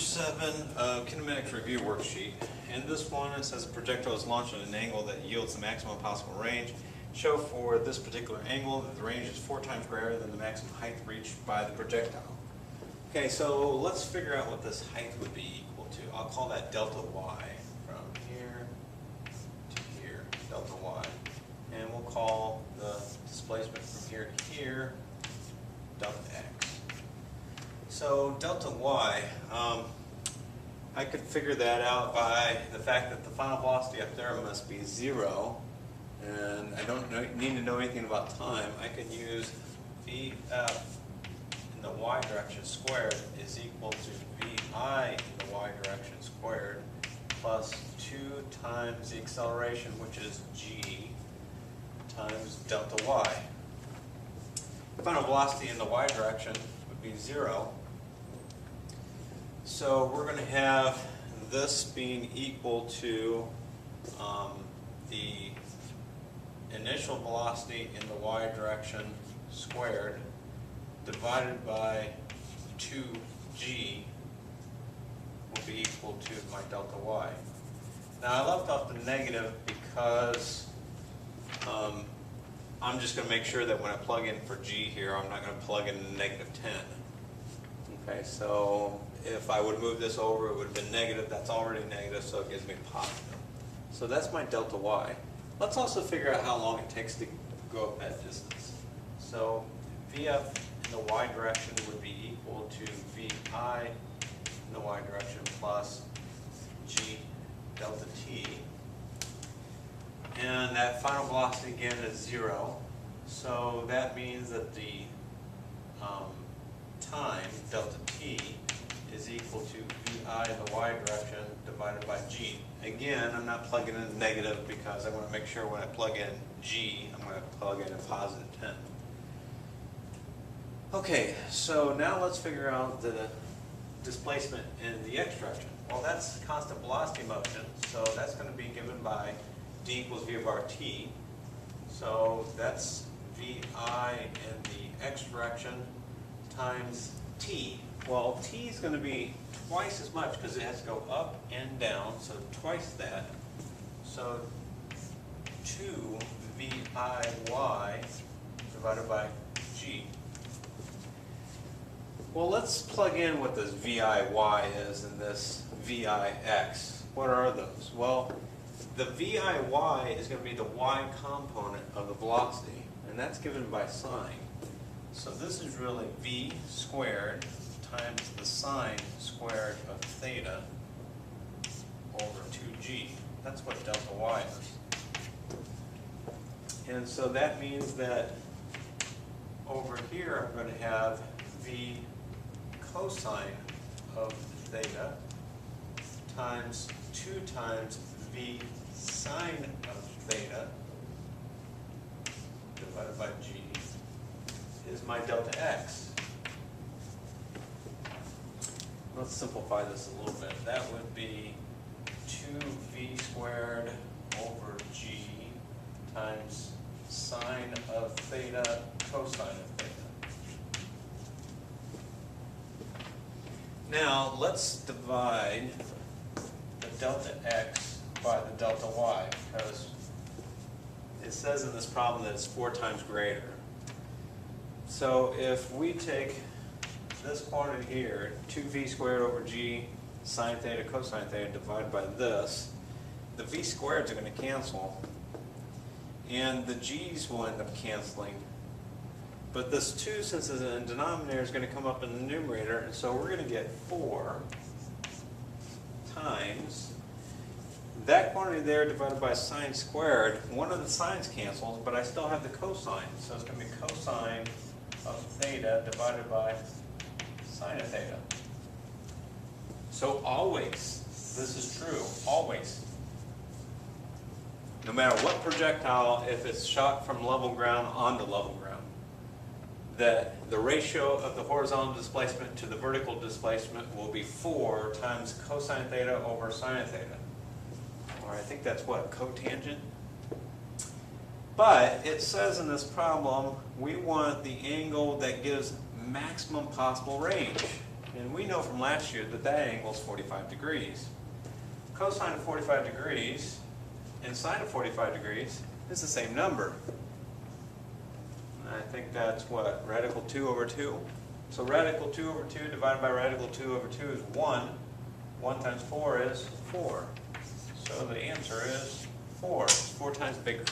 7 of Kinematics Review Worksheet. In this one, it says a projectile is launched at an angle that yields the maximum possible range. Show for this particular angle that the range is 4 times greater than the maximum height reached by the projectile. Okay, so let's figure out what this height would be equal to. I'll call that delta y from here to here, delta y. And we'll call the displacement from here to here delta x. So delta y, I could figure that out by the fact that the final velocity up there must be 0, and I don't need to know anything about time. I can use Vf in the y direction squared is equal to Vi in the y direction squared plus 2 times the acceleration, which is g, times delta y. The final velocity in the y direction would be 0. So we're going to have this being equal to the initial velocity in the y direction squared divided by 2g will be equal to my delta y. Now I left off the negative because I'm just going to make sure that when I plug in for g here, I'm not going to plug in negative 10. Okay, so if I would move this over, it would have been negative. That's already negative, so it gives me positive. So that's my delta y. Let's also figure out how long it takes to go up that distance. So Vf in the y direction would be equal to Vi in the y direction plus g delta t. And that final velocity again is 0. So that means that the time, delta t, is equal to Vi in the y direction divided by g. Again, I'm not plugging in negative because I want to make sure when I plug in g, I'm going to plug in a positive 10. Okay, so now let's figure out the displacement in the x direction. Well, that's constant velocity motion, so that's going to be given by d equals v of rt. So that's Vi in the x direction times t. Well, t is going to be twice as much because it has to go up and down, so twice that. So 2 VIY divided by g. Well, let's plug in what this VIY is and this VIX. What are those? Well, the VIY is going to be the y component of the velocity, and that's given by sine. So this is really v squared times the sine squared of theta over 2g. That's what delta y is. And so that means that over here I'm going to have v cosine of theta times 2 times v sine of theta divided by g is my delta x. Let's simplify this a little bit. That would be 2v squared over g times sine of theta cosine of theta. Now let's divide the delta x by the delta y because it says in this problem that it's 4 times greater. So if we take this quantity here, 2v squared over g sine theta cosine theta divided by this, the v squareds are going to cancel, and the g's will end up canceling. But this 2, since it's in the denominator, is going to come up in the numerator, and so we're going to get 4 times that quantity there divided by sine squared. One of the sines cancels, but I still have the cosine, so it's going to be cosine of theta divided by sine of theta. So always, this is true, always. No matter what projectile, if it's shot from level ground onto level ground, that the ratio of the horizontal displacement to the vertical displacement will be 4 times cosine theta over sine theta. Or I think that's what, cotangent? But it says in this problem, we want the angle that gives maximum possible range. And we know from last year that that angle is 45 degrees. Cosine of 45 degrees and sine of 45 degrees is the same number. And I think that's what? Radical 2 over 2? So radical 2 over 2 divided by radical 2 over 2 is 1. 1 times 4 is 4. So the answer is 4. It's 4 times bigger.